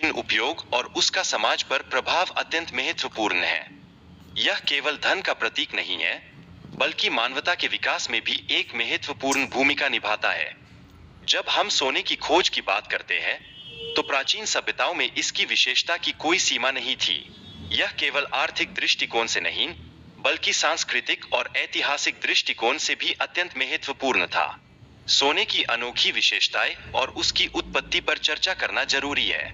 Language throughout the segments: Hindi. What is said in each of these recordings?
विभिन्न उपयोग और उसका समाज पर प्रभाव अत्यंत महत्वपूर्ण है। यह केवल धन का प्रतीक नहीं है, बल्कि मानवता के विकास में भी एक महत्वपूर्ण भूमिका निभाता है। जब हम सोने की खोज की बात करते हैं, तो प्राचीन सभ्यताओं में इसकी विशेषता की कोई सीमा नहीं थी। यह केवल आर्थिक दृष्टिकोण से नहीं, बल्कि सांस्कृतिक और ऐतिहासिक दृष्टिकोण से भी अत्यंत महत्वपूर्ण था। सोने की अनोखी विशेषताएं और उसकी उत्पत्ति पर चर्चा करना जरूरी है।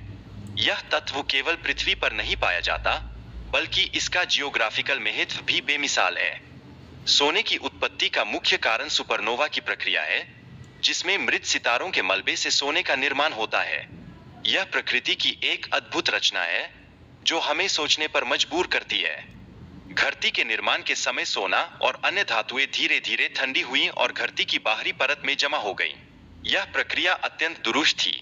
यह तत्व केवल पृथ्वी पर नहीं पाया जाता, बल्कि इसका जियोग्राफिकल महत्व भी बेमिसाल है। सोने की उत्पत्ति का मुख्य कारण सुपरनोवा की प्रक्रिया है, जिसमें मृत सितारों के मलबे से सोने का निर्माण होता है। यह प्रकृति की एक अद्भुत रचना है, जो हमें सोचने पर मजबूर करती है। धरती के निर्माण के समय सोना और अन्य धातुएं धीरे धीरे ठंडी हुई और धरती की बाहरी परत में जमा हो गईं। यह प्रक्रिया अत्यंत दुरूह थी,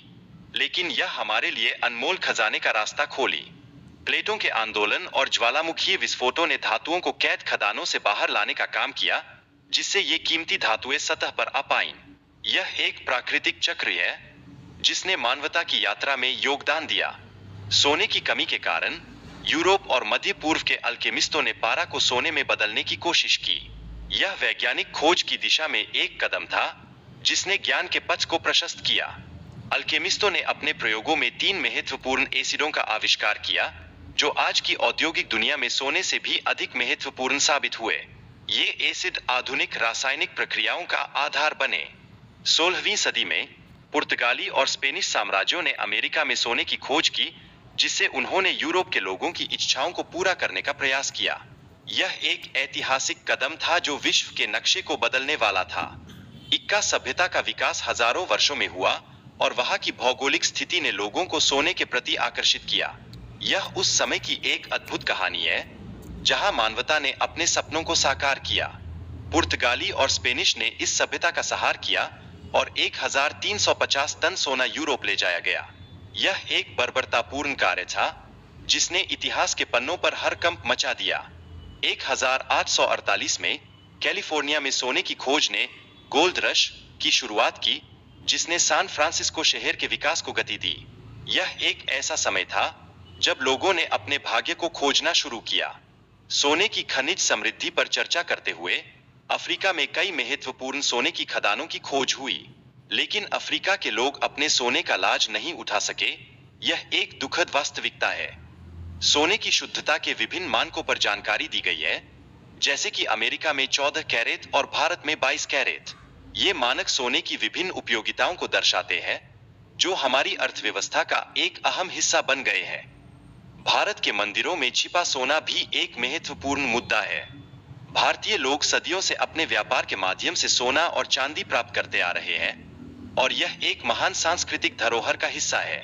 लेकिन यह हमारे लिए अनमोल खजाने का रास्ता खोली। प्लेटों के आंदोलन और ज्वालामुखीय विस्फोटों ने धातुओं को कैद खदानों से बाहर लाने का काम किया, जिससे ये कीमती धातुएं सतह पर आ पाईं। यह एक प्राकृतिक चक्र है, जिसने मानवता की यात्रा में योगदान दिया। सोने की कमी के कारण यूरोप और मध्य पूर्व के अल्केमिस्टों ने पारा को सोने में बदलने की कोशिश की। यह वैज्ञानिक खोज की दिशा में एक कदम था, जिसने ज्ञान के पथ को प्रशस्त किया। अल्केमिस्टों ने अपने प्रयोगों में 3 महत्वपूर्ण एसिडों का आविष्कार किया, जो आज की औद्योगिक दुनिया में सोने से भी अधिक महत्वपूर्ण साबित हुए। ये एसिड आधुनिक रासायनिक प्रक्रियाओं का आधार बने। 16वीं सदी में पुर्तगाली और स्पेनिश साम्राज्यों ने अमेरिका में सोने की खोज की, जिससे उन्होंने यूरोप के लोगों की इच्छाओं को पूरा करने का प्रयास किया। यह एक ऐतिहासिक कदम था जो विश्व के नक्शे को बदलने वाला था। इक्का सभ्यता का विकास हजारों वर्षों में हुआ और वहां की भौगोलिक स्थिति ने लोगों को सोने के प्रति आकर्षित किया। यह उस समय की एक अद्भुत कहानी है, जहां मानवता ने अपने सपनों को साकार किया। पुर्तगाली और स्पेनिश ने इस सभ्यता का सहार किया और 1350 टन सोना यूरोप ले जाया गया। यह एक बर्बरतापूर्ण कार्य था, जिसने इतिहास के पन्नों पर हड़कंप मचा दिया। 1848 में कैलिफोर्निया में सोने की खोज ने गोल्ड रश की शुरुआत की, जिसने सैन फ्रांसिस्को शहर के विकास को गति दी। यह एक ऐसा समय था जब लोगों ने अपने भाग्य को खोजना शुरू किया। सोने की खनिज समृद्धि पर चर्चा करते हुए अफ्रीका में कई महत्वपूर्ण सोने की खदानों की खोज हुई, लेकिन अफ्रीका के लोग अपने सोने का लाज नहीं उठा सके। यह एक दुखद वास्तविकता है। सोने की शुद्धता के विभिन्न मानकों पर जानकारी दी गई है, जैसे कि अमेरिका में 14 कैरेट और भारत में 22 कैरेट। ये मानक सोने की विभिन्न उपयोगिताओं को दर्शाते हैं, जो हमारी अर्थव्यवस्था का एक अहम हिस्सा बन गए हैं। भारत के मंदिरों में छिपा सोना भी एक महत्वपूर्ण मुद्दा है। भारतीय लोग सदियों से अपने व्यापार के माध्यम से सोना और चांदी प्राप्त करते आ रहे हैं, और यह एक महान सांस्कृतिक धरोहर का हिस्सा है।